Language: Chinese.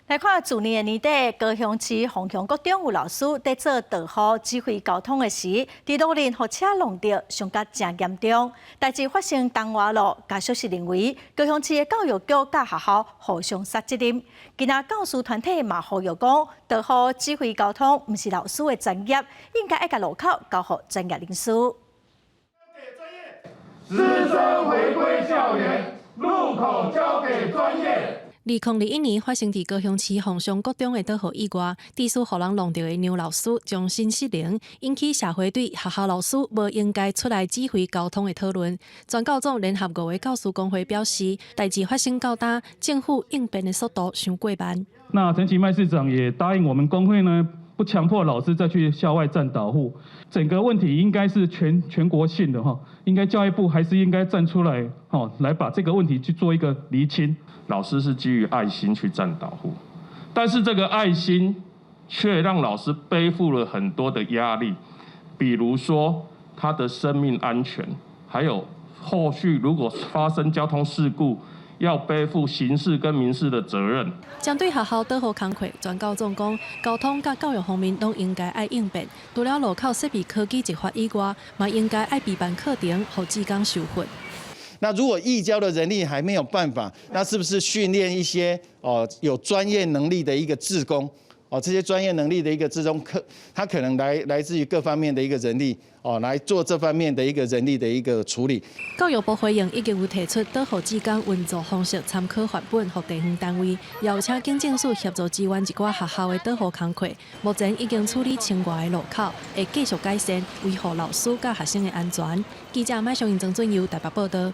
来看去年的年底，高雄市凤雄国中有老师在做导护指挥交通的时，伫路面互车弄到，伤甲真严重。代志发生东华路，家属是认为高雄市的教育局甲学校互相杀责任。今仔教师团体嘛呼吁讲，导护指挥交通毋是老师的专业，应该甲路口交予专业人士。师生回归校园，路口交给专业。2021年发生伫高雄市凤雄国中的导护意外，致使互人弄到的牛老师终身失灵，引起社会对学校老师无应该出来指挥交通的讨论。全高中联合5个教师工会表示，代志发生到大，政府应变的速度伤过慢。那陈其迈市长也答应我们工会呢，不强迫老师再去校外站导护。整个问题应该是全国性的哈，应该教育部还是应该站出来来把这个问题去做一个厘清。老师是基于爱心去站导护，但是这个爱心却让老师背负了很多的压力，比如说他的生命安全，还有后续如果发生交通事故，要背负刑事跟民事的责任。针对学校导护工课，全高中讲，交通甲教育方面都应该爱应变。除了路口设备科技执法以外，嘛应该爱备办课程，互职工受训。那如果义交的人力还没有办法，那是不是训练一些有专业能力的一个志工？这些专业能力的一个志工他可能来自于各方面的一个人力来做这方面的一个人力的一个处理。教育部回应已经有提出导护职工运作方式参考范本，予地方单位，邀请警政署协助支援一寡学校的导护工课。目前已经处理千外的路口，会继续改善，维护老师甲学生的安全。记者麦尚英、曾俊佑台北报道。